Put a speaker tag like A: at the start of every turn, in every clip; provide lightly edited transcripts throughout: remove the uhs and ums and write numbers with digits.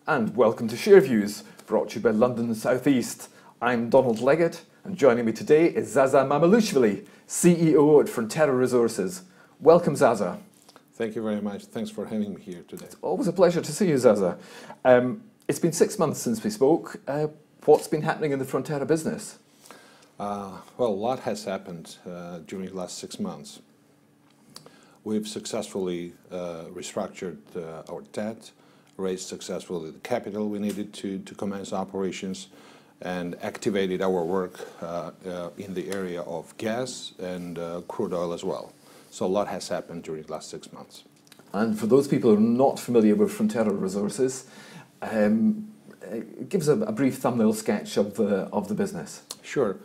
A: And welcome to Share Views, brought to you by London South East. I'm Donald Leggett, and joining me today is Zaza Mamulaishvili, CEO at Frontera Resources. Welcome, Zaza.
B: Thank you very much. Thanks for having me here today.
A: It's always a pleasure to see you, Zaza. It's been 6 months since we spoke. What's been happening in the Frontera business?
B: Well, a lot has happened during the last 6 months. We've successfully restructured our debt, raised successfully the capital we needed to commence operations, and activated our work in the area of gas and crude oil as well. So a lot has happened during the last 6 months.
A: And for those people who are not familiar with Frontera Resources, give us a brief thumbnail sketch of the business.
B: Sure.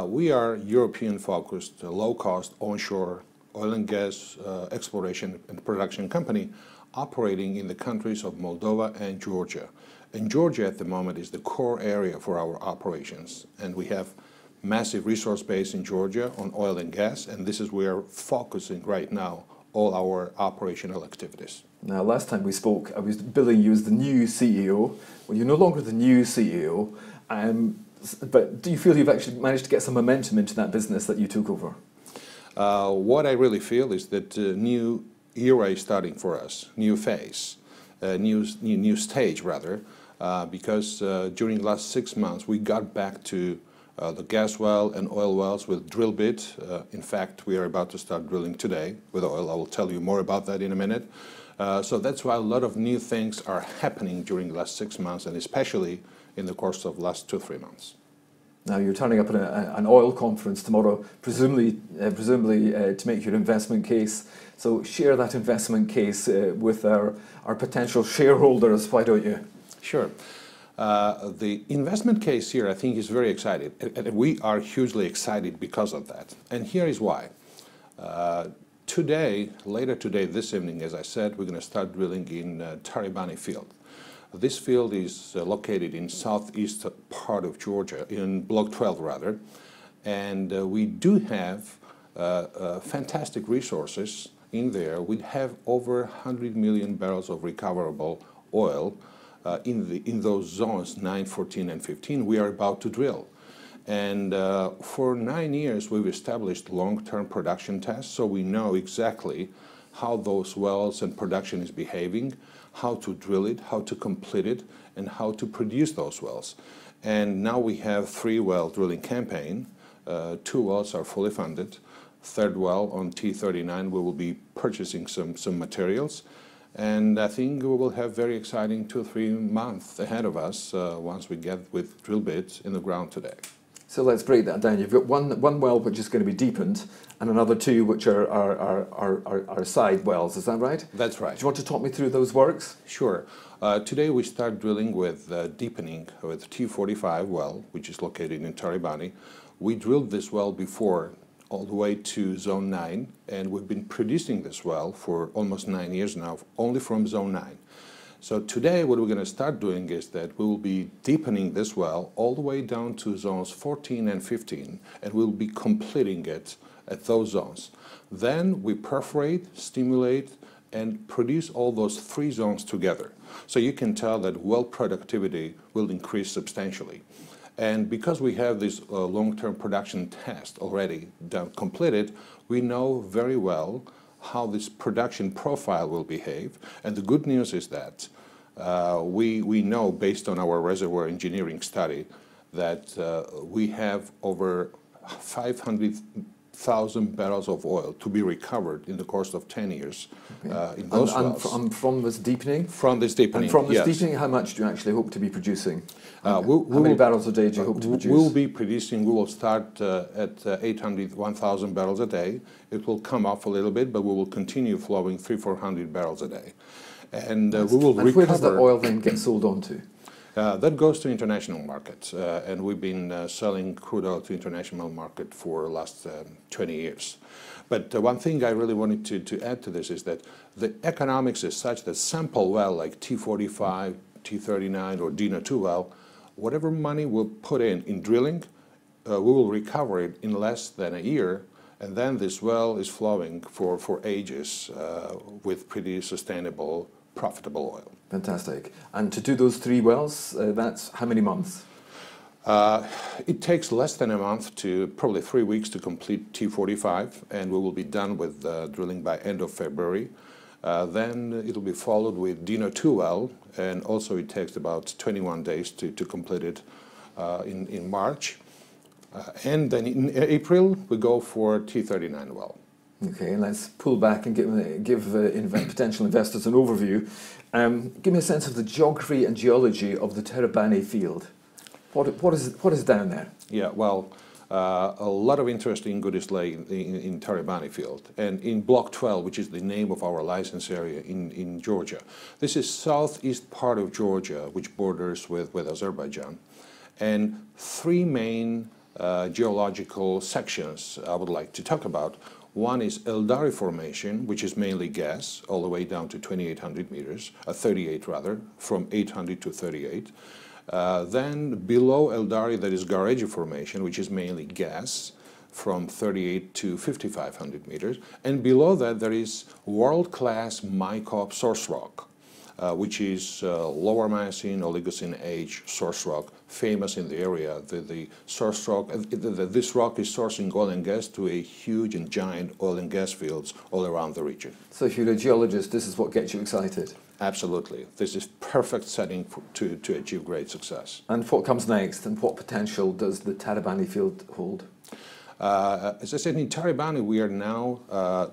B: We are European-focused, low-cost, onshore oil and gas exploration and production company operating in the countries of Moldova and Georgia. And Georgia at the moment is the core area for our operations. And we have massive resource base in Georgia on oil and gas, and this is where we're focusing right now all our operational activities.
A: Now, last time we spoke, I was billing you as the new CEO. Well, you're no longer the new CEO, but do you feel you've actually managed to get some momentum into that business that you took over?
B: What I really feel is that new era is starting for us, new phase, new stage rather, because during the last 6 months we got back to the gas well and oil wells with drill bit. In fact, we are about to start drilling today with oil. I will tell you more about that in a minute. So that's why a lot of new things are happening during the last 6 months, and especially in the course of the last 2-3 months.
A: Now, you're turning up at an oil conference tomorrow, presumably to make your investment case. So share that investment case with our potential shareholders, why don't you?
B: Sure. The investment case here, I think, is very exciting. And we are hugely excited because of that. And here is why. Later today, this evening, as I said, we're going to start drilling in Tiribani Field. This field is located in southeast part of Georgia, in Block 12 rather, and we do have fantastic resources in there. We have over 100 million barrels of recoverable oil in those zones 9, 14, and 15. We are about to drill. And for 9 years, we've established long-term production tests, so we know exactly how those wells and production is behaving, how to drill it, how to complete it, and how to produce those wells. And now we have 3-well drilling campaign. 2 wells are fully funded. 3rd well on T39, we will be purchasing some materials. And I think we will have very exciting 2-3 months ahead of us once we get with drill bits in the ground today.
A: So let's break that down. You've got one well which is going to be deepened, and another 2 which are side wells. Is that right?
B: That's right.
A: Do you want to talk me through those works?
B: Sure. Today we start drilling with deepening with T45 well, which is located in Tiribani. We drilled this well before all the way to zone 9, and we've been producing this well for almost 9 years now, only from zone 9. So today what we're going to start doing is that we will be deepening this well all the way down to zones 14 and 15, and we'll be completing it at those zones. Then we perforate, stimulate, and produce all those 3 zones together. So you can tell that well productivity will increase substantially. And because we have this long-term production test already completed, we know very well how this production profile will behave. And the good news is that we know, based on our reservoir engineering study, that we have over 500,000 barrels of oil to be recovered in the course of 10 years in those wells.
A: And from this deepening?
B: From this deepening,
A: And from this
B: yes.
A: deepening, how much do you actually hope to be producing? How
B: we
A: many barrels a day do you hope to produce?
B: We will be producing, we will start at 1,000 barrels a day. It will come off a little bit, but we will continue flowing 300-400 barrels a day. And we will recover.
A: Where does the oil then get sold on to?
B: That goes to international markets, and we've been selling crude oil to international market for the last 20 years. But one thing I really wanted to add to this is that the economics is such that sample well like T45, T39, or Dina-2 well, whatever money we'll put in drilling, we will recover it in less than a year, and then this well is flowing for ages with pretty sustainable profitable oil.
A: Fantastic. And to do those 3 wells, that's how many months?
B: It takes less than a month to probably 3 weeks to complete T45, and we will be done with drilling by end of February. Then it will be followed with Dino-2 well, and also it takes about 21 days to complete it in March. And then in April, we go for T39 well.
A: Okay, let's pull back and give potential investors an overview. Give me a sense of the geography and geology of the Tiribani field. What is down there?
B: Yeah, well, a lot of interesting goodies lay in Tiribani field, and in Block 12, which is the name of our license area in Georgia. This is southeast part of Georgia, which borders with Azerbaijan, and 3 main geological sections I would like to talk about. One is Eldari Formation, which is mainly gas, all the way down to 2,800 meters, 38 rather, from 800 to 38. Then below Eldari, there is Geology Formation, which is mainly gas, from 38 to 5,500 meters. And below that, there is world-class Mycop source rock, which is lower Miocene, Oligocene age source rock, famous in the area. The source rock, this rock is sourcing oil and gas to a huge and giant oil and gas fields all around the region.
A: So if you're a geologist, this is what gets you excited?
B: Absolutely. This is perfect setting to achieve great success.
A: And what comes next, and what potential does the Tiribani field hold?
B: As I said, in Tiribani, we are now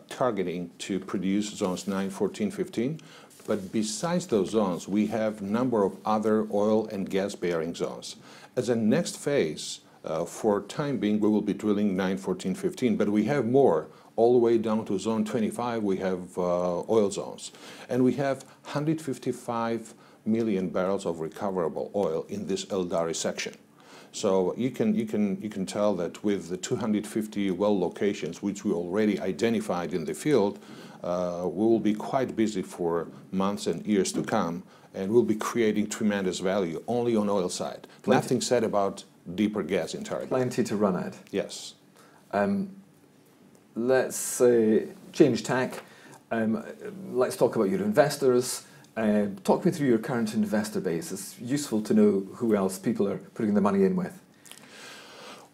B: targeting to produce zones 9, 14, 15. But besides those zones, we have a number of other oil and gas bearing zones. As a next phase, for time being, we will be drilling 9, 14, 15, but we have more. All the way down to zone 25, we have oil zones. And we have 155 million barrels of recoverable oil in this Eldari section. So you can tell that with the 250 well locations, which we already identified in the field, we will be quite busy for months and years to come, and we'll be creating tremendous value only on oil side. Nothing said about deeper gas in Tiribani.
A: Plenty to run at.
B: Yes.
A: Let's change tack. Let's talk about your investors. Talk me through your current investor base. It's useful to know who else people are putting the money in with.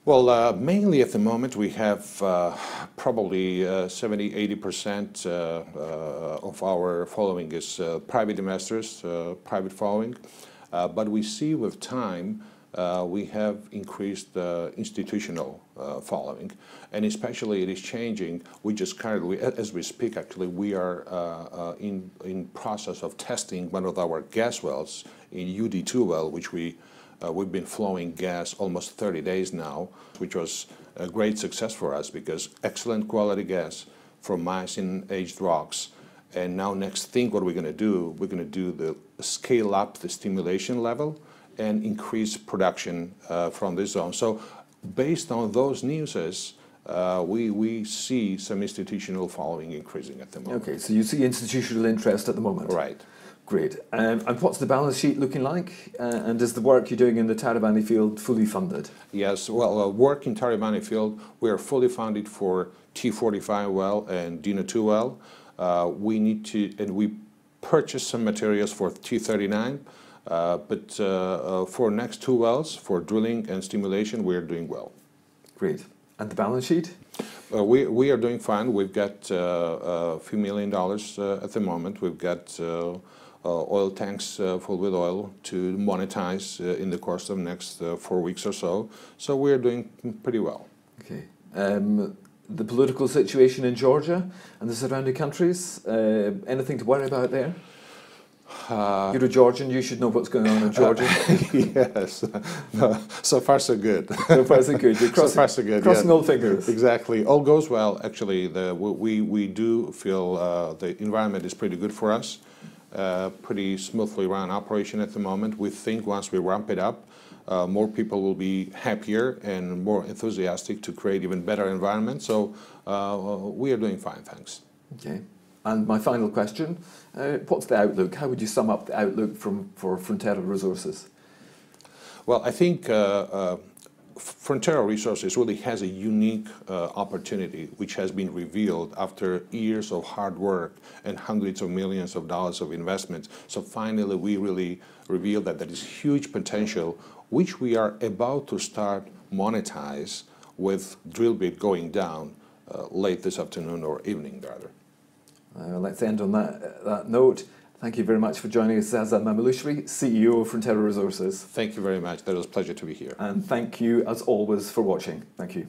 B: Well, mainly at the moment we have probably 70–80% of our following is private investors, private following. But we see with time we have increased institutional following, and especially it is changing. We just currently, as we speak, actually, we are in process of testing one of our gas wells in UD2 well, which we've been flowing gas almost 30 days now, which was a great success for us because excellent quality gas from Miocene-aged rocks. And now next thing what we're going to do the scale up the stimulation level and increase production from this zone. So based on those newses, we see some institutional following increasing at the moment.
A: Okay, so you see institutional interest at the moment.
B: Right.
A: Great. And what's the balance sheet looking like? And is the work you're doing in the Tiribani field fully funded?
B: Yes, well, work in Tiribani field, we are fully funded for T45 well and Dino-2 well. We need to, and we purchased some materials for T39, but for next 2 wells, for drilling and stimulation, we are doing well.
A: Great. And the balance sheet?
B: We are doing fine. We've got a few $1 million at the moment. We've got oil tanks full with oil to monetize in the course of the next 4 weeks or so. So we're doing pretty well.
A: Okay. The political situation in Georgia and the surrounding countries, anything to worry about there? You're a Georgian, you should know what's going on in Georgia.
B: Yes. No, so far so good.
A: So far so good. You're crossing,
B: so far so good,
A: crossing
B: yeah.
A: all fingers.
B: Exactly. All goes well. Actually, we do feel the environment is pretty good for us. Pretty smoothly run operation at the moment. We think once we ramp it up, more people will be happier and more enthusiastic to create even better environment. So we are doing fine, thanks.
A: Okay. And my final question, what's the outlook? How would you sum up the outlook for Frontera Resources?
B: Well, I think Frontera Resources really has a unique opportunity which has been revealed after years of hard work and hundreds of millions of dollars of investments. So finally we really revealed that there is huge potential which we are about to start monetize with drill bit going down late this afternoon or evening rather.
A: Let's end on that note. Thank you very much for joining us, Zaza Mamulaishvili, CEO of Frontera Resources.
B: Thank you very much. That was a pleasure to be here.
A: And thank you, as always, for watching. Thank you.